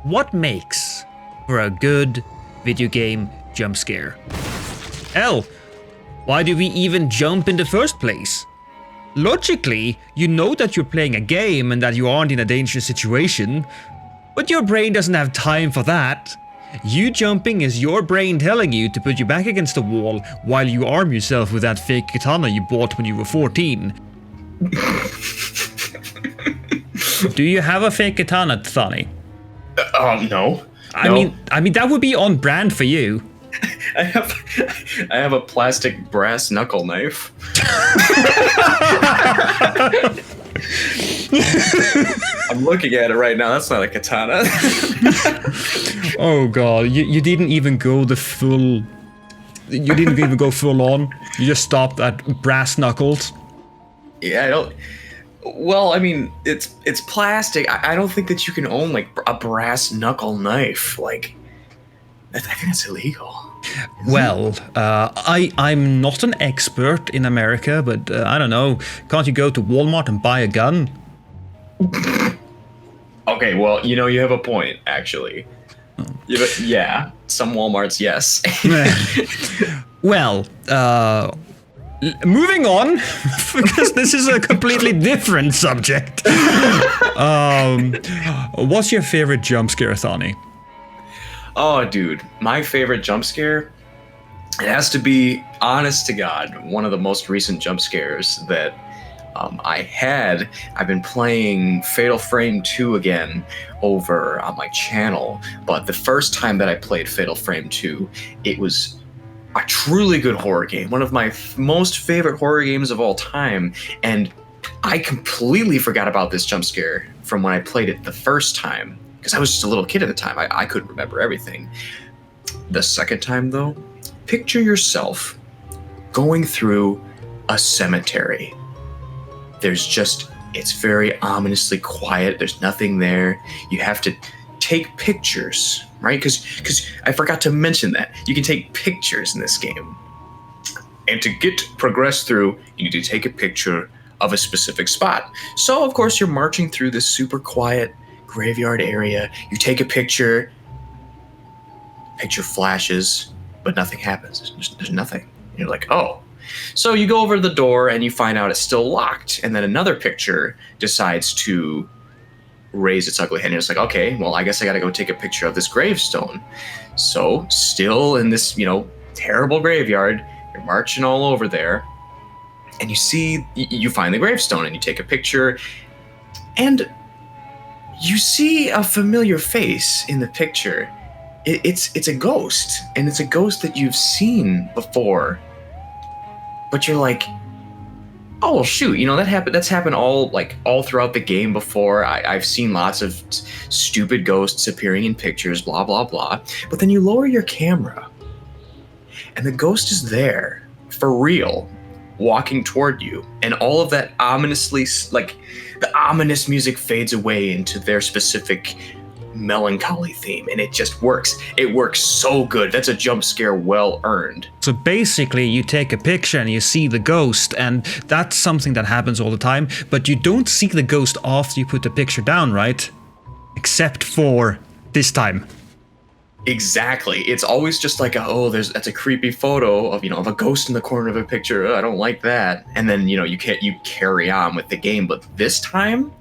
what makes for a good video game jump scare? Hell, why do we even jump in the first place? Logically, you know that you're playing a game and that you aren't in a dangerous situation, but your brain doesn't have time for that. You jumping is your brain telling you to put you back against the wall while you arm yourself with that fake katana you bought when you were 14. Do you have a fake katana, Thani? No. I mean that would be on brand for you. I have a plastic brass knuckle knife. I'm looking at it right now. That's not a katana. Oh god, you didn't even go the full. You didn't even go full on. You just stopped at brass knuckles. Yeah, I don't. Well, I mean, it's plastic. I don't think that you can own like a brass knuckle knife. Like, I think that's illegal. Well, I'm not an expert in America, but I don't know. Can't you go to Walmart and buy a gun? Okay, well, you have a point, actually. Yeah, some Walmarts, yes. Well, moving on, because this is a completely different subject. What's your favorite jump scare, Thani? Oh, dude, my favorite jump scare, it has to be, honest to God, one of the most recent jump scares that I've been playing Fatal Frame 2 again over on my channel, but the first time that I played Fatal Frame 2, it was a truly good horror game, one of my most favorite horror games of all time, and I completely forgot about this jump scare from when I played it the first time, because I was just a little kid at the time. I couldn't remember everything. The second time, though, picture yourself going through a cemetery. It's very ominously quiet. There's nothing there. You have to take pictures, right? Because I forgot to mention that. You can take pictures in this game. And to progress through, you need to take a picture of a specific spot. So, of course, you're marching through this super quiet graveyard area. You take a picture flashes, but nothing happens. There's nothing. And you're like, oh. So you go over to the door and you find out it's still locked, and then another picture decides to raise its ugly head, and it's like, okay, well, I guess I gotta go take a picture of this gravestone. So still in this, terrible graveyard, you're marching all over there, and you find the gravestone and you take a picture, and you see a familiar face in the picture. It's a ghost, and it's a ghost that you've seen before. But you're like, oh, well, shoot, that's happened all throughout the game before. I've seen lots of stupid ghosts appearing in pictures, blah, blah, blah. But then you lower your camera, and the ghost is there, for real, walking toward you. And all of that ominously, the ominous music fades away into their specific melancholy theme, and it just works. It works so good. That's a jump scare well earned. So basically you take a picture and you see the ghost, and that's something that happens all the time, but you don't see the ghost after you put the picture down, right? Except for this time. Exactly. It's always just like, that's a creepy photo of a ghost in the corner of a picture. I don't like that. And then, you carry on with the game, but this time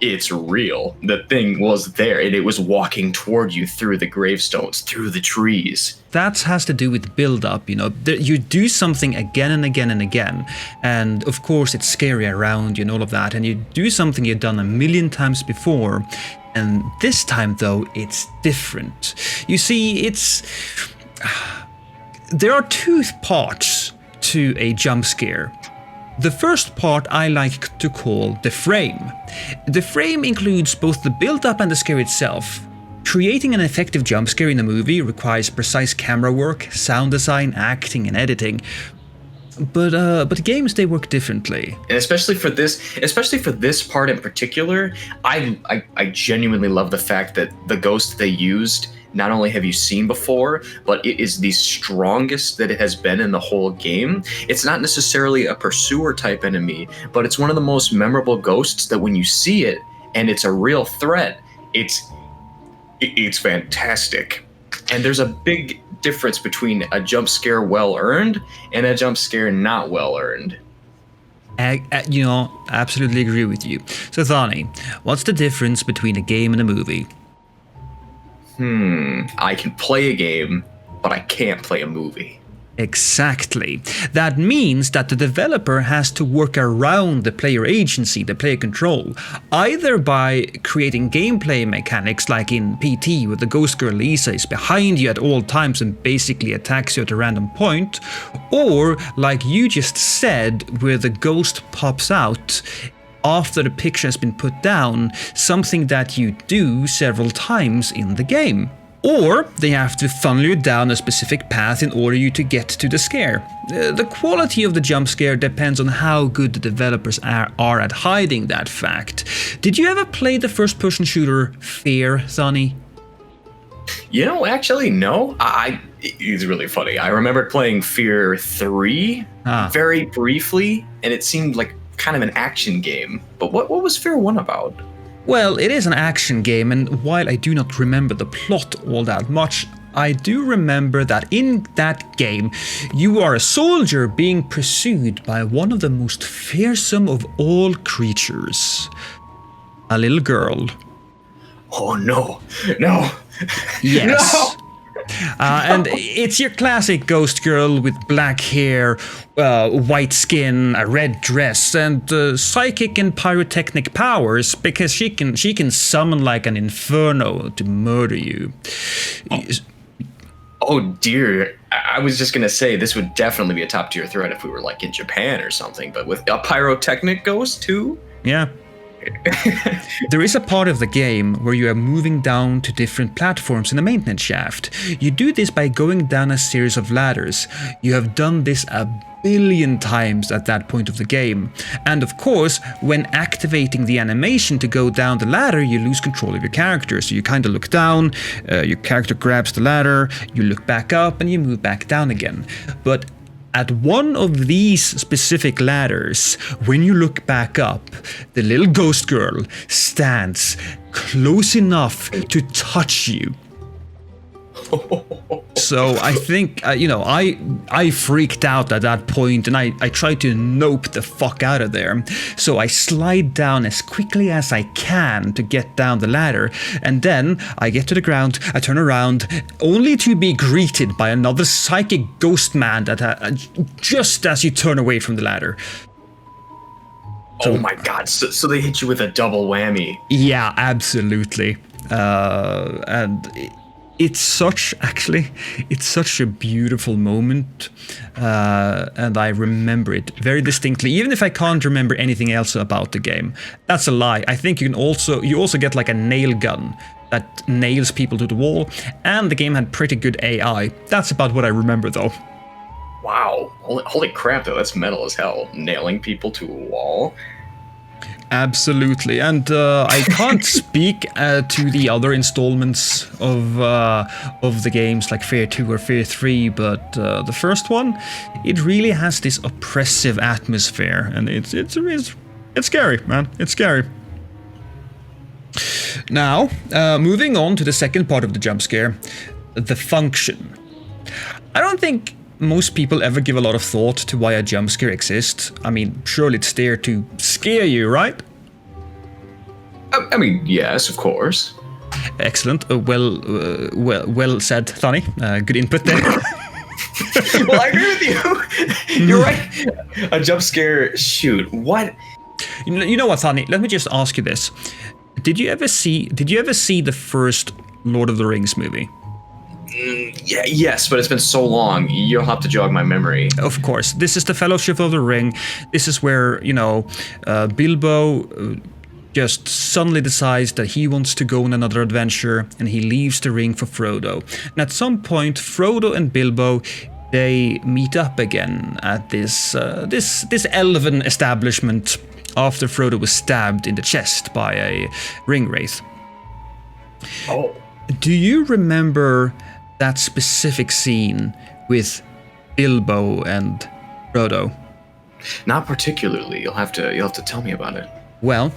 it's real. The thing was there, and it was walking toward you through the gravestones, through the trees. That has to do with build-up, You do something again and again and again, and of course it's scary around you and all of that, and you do something you've done a million times before, and this time, though, it's different. You see, there are two parts to a jump scare. The first part I like to call the frame. The frame includes both the build-up and the scare itself. Creating an effective jump scare in a movie requires precise camera work, sound design, acting, and editing. But games, they work differently. And especially for this part in particular, I genuinely love the fact that the ghost they used, not only have you seen before, but it is the strongest that it has been in the whole game. It's not necessarily a pursuer type enemy, but it's one of the most memorable ghosts that when you see it and it's a real threat, It's fantastic. And there's a big difference between a jump scare well earned and a jump scare not well earned. Absolutely agree with you. So, Thani, what's the difference between a game and a movie? I can play a game, but I can't play a movie. Exactly. That means that the developer has to work around the player agency, the player control, either by creating gameplay mechanics like in PT, where the ghost girl Lisa is behind you at all times and basically attacks you at a random point, or like you just said, where the ghost pops out after the picture has been put down, something that you do several times in the game. Or they have to funnel you down a specific path in order you to get to the scare. The quality of the jump scare depends on how good the developers are at hiding that fact. Did you ever play the first-person shooter Fear, Thani? Actually, no. It's really funny. I remember playing Fear 3 very briefly, and it seemed like kind of an action game. But what was Fear 1 about? Well, it is an action game, and while I do not remember the plot all that much, I do remember that in that game, you are a soldier being pursued by one of the most fearsome of all creatures. A little girl. Oh, no. No. Yes. No. And it's your classic ghost girl with black hair, white skin, a red dress, and psychic and pyrotechnic powers because she can summon like an inferno to murder you. Oh dear. I was just going to say this would definitely be a top tier threat if we were like in Japan or something, but with a pyrotechnic ghost too? Yeah. There is a part of the game where you are moving down to different platforms in a maintenance shaft. You do this by going down a series of ladders. You have done this a billion times at that point of the game. And of course, when activating the animation to go down the ladder, you lose control of your character. So you kind of look down, your character grabs the ladder, you look back up, and you move back down again. But at one of these specific ladders, when you look back up, the little ghost girl stands close enough to touch you. So I think, I freaked out at that point and I tried to nope the fuck out of there. So I slide down as quickly as I can to get down the ladder. And then I get to the ground, I turn around, only to be greeted by another psychic ghost man that just as you turn away from the ladder. So, oh my god, so they hit you with a double whammy. Yeah, absolutely. And it's such a beautiful moment, and I remember it very distinctly, even if I can't remember anything else about the game. That's a lie. I think you also get like a nail gun that nails people to the wall, and the game had pretty good AI. That's about what I remember though. Wow, holy crap though, that's metal as hell. Nailing people to a wall. Absolutely, and I can't speak to the other installments of the games like Fear 2 or Fear 3, but the first one, it really has this oppressive atmosphere, and it's scary, man. It's scary. Now, moving on to the second part of the jump scare, the function. I don't think most people ever give a lot of thought to why a jump scare exists. I mean, surely it's there to scare you, right? I mean, yes, of course. Excellent. Well said, Thani. Good input there. Well, I agree with you. You're right. A jump scare, shoot. What? You know what, Thani? Let me just ask you this. Did you ever see the first Lord of the Rings movie? Yeah, yes, but it's been so long. You'll have to jog my memory. Of course. This is the Fellowship of the Ring. This is where, Bilbo just suddenly decides that he wants to go on another adventure, and he leaves the ring for Frodo. And at some point, Frodo and Bilbo, they meet up again at this elven establishment after Frodo was stabbed in the chest by a ring wraith. Oh. Do you remember that specific scene with Bilbo and Frodo? Not particularly. You'll have to tell me about it. Well,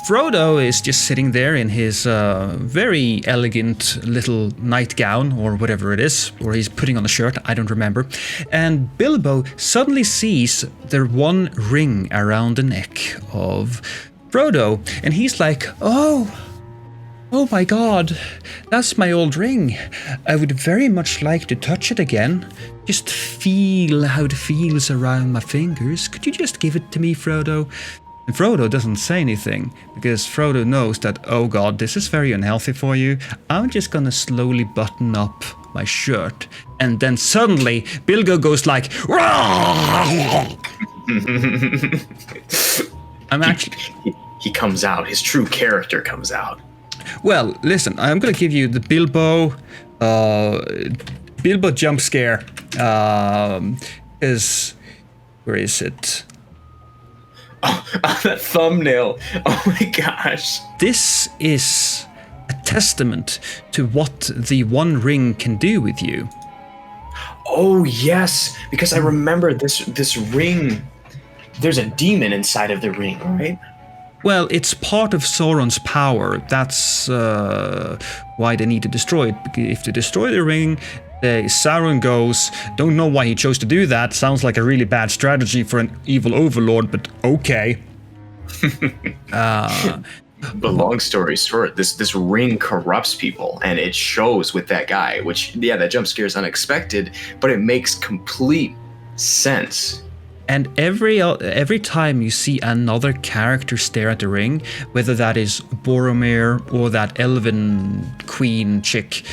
Frodo is just sitting there in his very elegant little nightgown, or whatever it is, or he's putting on a shirt, I don't remember. And Bilbo suddenly sees the one ring around the neck of Frodo, and he's like, oh my god, that's my old ring. I would very much like to touch it again. Just feel how it feels around my fingers. Could you just give it to me, Frodo? And Frodo doesn't say anything, because Frodo knows that, oh god, this is very unhealthy for you. I'm just gonna slowly button up my shirt. And then suddenly, Bilbo goes like, I'm actually... He comes out. His true character comes out. Well, listen, I'm gonna give you the Bilbo jump scare. Where is it? Oh, that thumbnail. Oh my gosh. This is a testament to what the One Ring can do with you. Oh yes, because I remember this ring. There's a demon inside of the ring, right? Well, it's part of Sauron's power. That's why they need to destroy it. If they destroy the ring, Sauron goes. Don't know why he chose to do that. Sounds like a really bad strategy for an evil overlord, but okay. But long story short, this ring corrupts people, and it shows with that guy. Which, yeah, that jump scare is unexpected, but it makes complete sense. And every time you see another character stare at the ring, whether that is Boromir or that elven queen chick,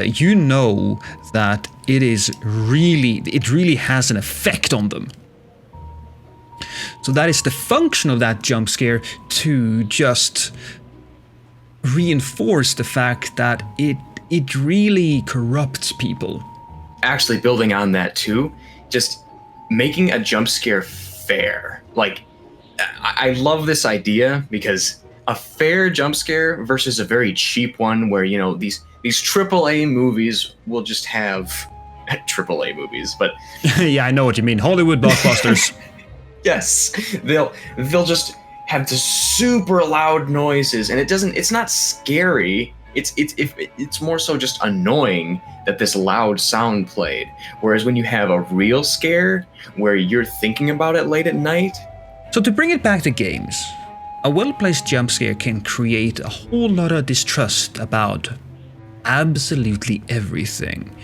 you know that it really has an effect on them. So that is the function of that jump scare, to just reinforce the fact that it really corrupts people. Actually, building on that too, just making a jump scare fair. Like, I love this idea, because a fair jump scare versus a very cheap one where, you know, these AAA movies will just have AAA movies, but yeah, I know what you mean. Hollywood blockbusters. yes, they'll just have the super loud noises, and it's not scary. It's more so just annoying that this loud sound played. Whereas when you have a real scare where you're thinking about it late at night. So to bring it back to games, a well-placed jump scare can create a whole lot of distrust about absolutely everything.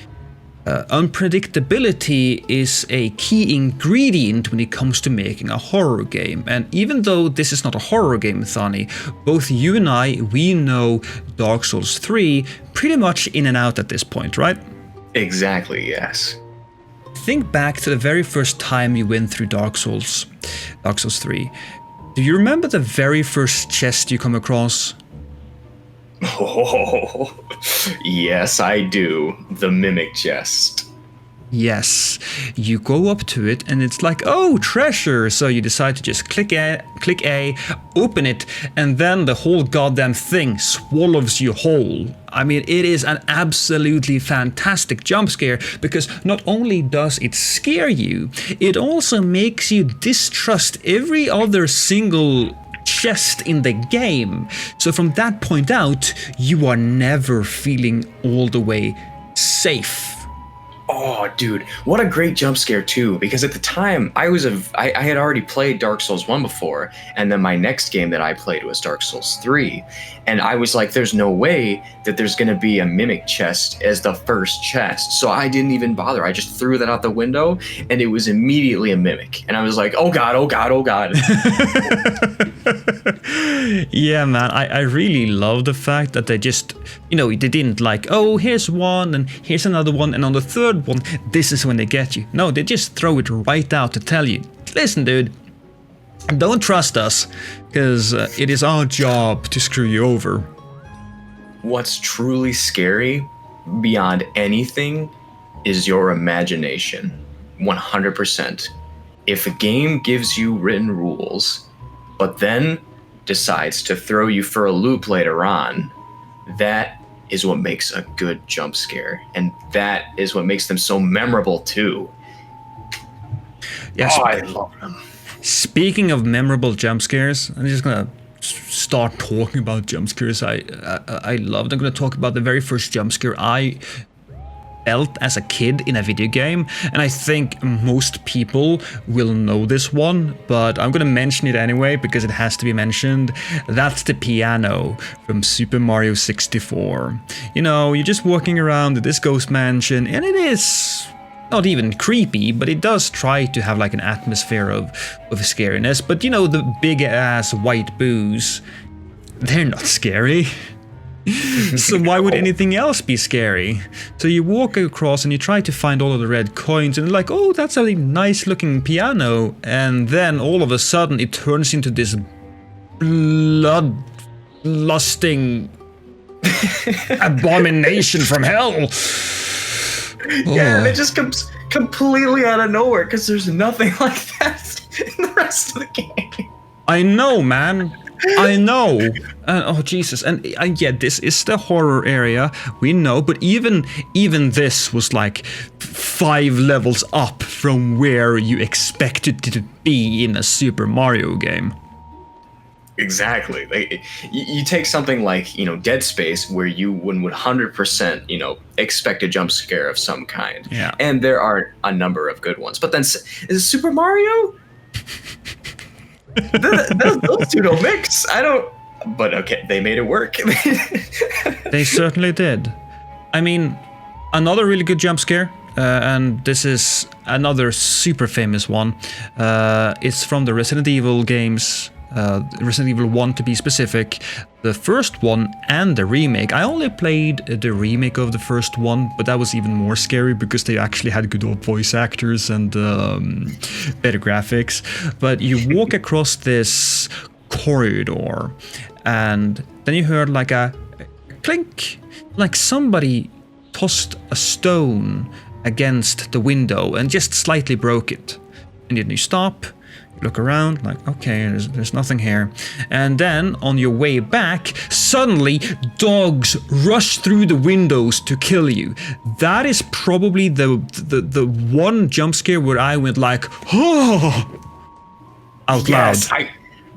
Unpredictability is a key ingredient when it comes to making a horror game. And even though this is not a horror game, Thani, both you and I, we know Dark Souls 3 pretty much in and out at this point, right? Exactly, yes. Think back to the very first time you went through Dark Souls 3. Do you remember the very first chest you come across? Oh, yes, I do. The mimic chest. Yes, you go up to it and it's like, oh, treasure. So you decide to just click A, open it, and then the whole goddamn thing swallows you whole. I mean, it is an absolutely fantastic jump scare, because not only does it scare you, it also makes you distrust every other single chest in the game. So from that point out, you are never feeling all the way safe. Oh, dude, what a great jump scare too! Because at the time, I had already played Dark Souls 1 before, and then my next game that I played was Dark Souls 3, and I was like, "There's no way that there's gonna be a mimic chest as the first chest." So I didn't even bother. I just threw that out the window, and it was immediately a mimic, and I was like, "Oh god, oh god, oh god." Yeah, man, I really love the fact that they just, they didn't like, oh, here's one and here's another one, and on the third one, this is when they get you. No, they just throw it right out to tell you, listen, dude, don't trust us, because it is our job to screw you over. What's truly scary beyond anything is your imagination. 100%. If a game gives you written rules, but then decides to throw you for a loop later on, that is what makes a good jump scare, and that is what makes them so memorable too. Yes, I love them. Speaking of memorable jump scares, I'm just gonna start talking about jump scares I loved. I'm gonna talk about the very first jump scare I felt as a kid in a video game, and I think most people will know this one, but I'm gonna mention it anyway because it has to be mentioned. That's the piano from Super Mario 64. You know, you're just walking around this ghost mansion, and it is not even creepy, but it does try to have like an atmosphere of scariness. But you know, the big ass white boos, they're not scary. So why would anything else be scary? So you walk across and you try to find all of the red coins, and like, oh, that's a nice looking piano, and then all of a sudden it turns into this blood-lusting abomination from hell. Yeah, and it just comes completely out of nowhere because there's nothing like that in the rest of the game. I know, man. I know. Oh Jesus! And yeah, this is the horror area, we know. But even this was like 5 levels up from where you expected it to be in a Super Mario game. Exactly. Like, you take something like, you know, Dead Space, where you would 100%, you know, expect a jump scare of some kind. Yeah. And there are a number of good ones. But then is Super Mario? Those two don't mix. I don't. But okay, they made it work. They certainly did. I mean, another really good jump scare, and this is another super famous one. It's from the Resident Evil games. Resident Evil 1 to be specific, the first one and the remake. I only played the remake of the first one, but that was even more scary because they actually had good old voice actors and better graphics. But you walk across this corridor, and then you heard like a clink, like somebody tossed a stone against the window and just slightly broke it. And then you stop, look around, like, okay, there's nothing here. And then on your way back, suddenly dogs rush through the windows to kill you. That is probably the one jump scare where I went like, oh, out loud.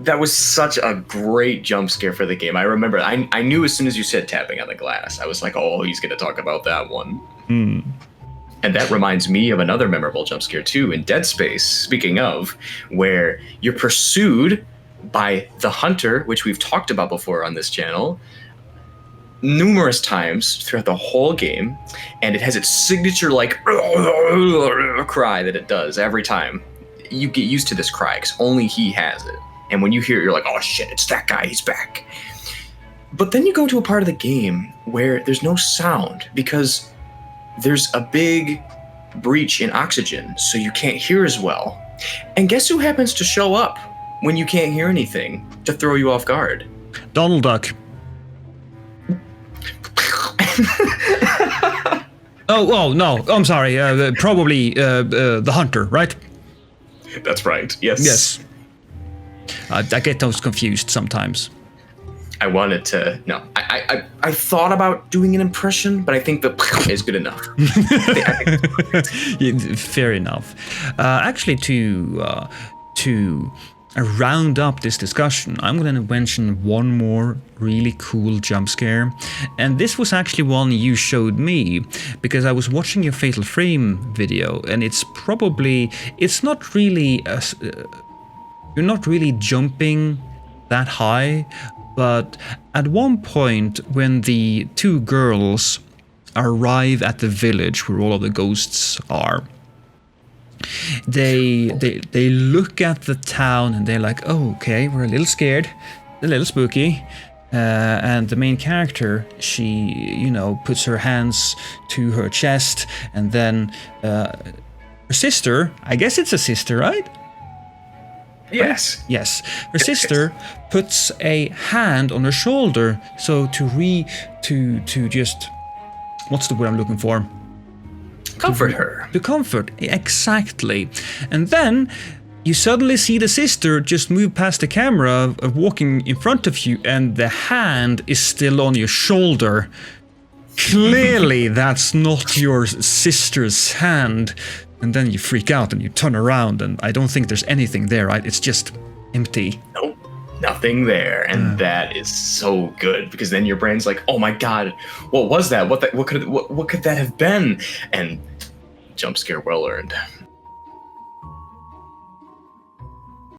That was such a great jump scare for the game. I remember, I knew as soon as you said tapping on the glass, I was like, oh, he's going to talk about that one. And that reminds me of another memorable jump scare too in Dead Space, speaking of, where you're pursued by the hunter, which we've talked about before on this channel, numerous times throughout the whole game, and it has its signature like cry that it does every time. You get used to this cry because only he has it. And when you hear it, you're like, oh shit, it's that guy, he's back. But then you go to a part of the game where there's no sound because there's a big breach in oxygen, so you can't hear as well. And guess who happens to show up when you can't hear anything to throw you off guard? Donald Duck. Oh no, I'm sorry. Probably the hunter, right? That's right. Yes. Yes. I get those confused sometimes. I wanted to. No, I thought about doing an impression, but I think the is good enough. Fair enough. Actually, to round up this discussion, I'm going to mention one more really cool jump scare, and this was actually one you showed me because I was watching your Fatal Frame video, and it's not really you're not really jumping that high. But at one point, when the 2 girls arrive at the village where all of the ghosts are, they look at the town and they're like, oh, okay, we're a little scared, a little spooky. And the main character, she, you know, puts her hands to her chest, and then her sister, I guess it's a sister, right? Yes. Yes. Her sister puts a hand on her shoulder, so to just, what's the word I'm looking for? Comfort her. To comfort, exactly. And then you suddenly see the sister just move past the camera of walking in front of you, and the hand is still on your shoulder. Clearly, that's not your sister's hand. And then you freak out and you turn around and I don't think there's anything there, right? It's just empty. Nope, nothing there. And that is so good because then your brain's like, oh my God, what was that? What could that have been? And jump scare well earned.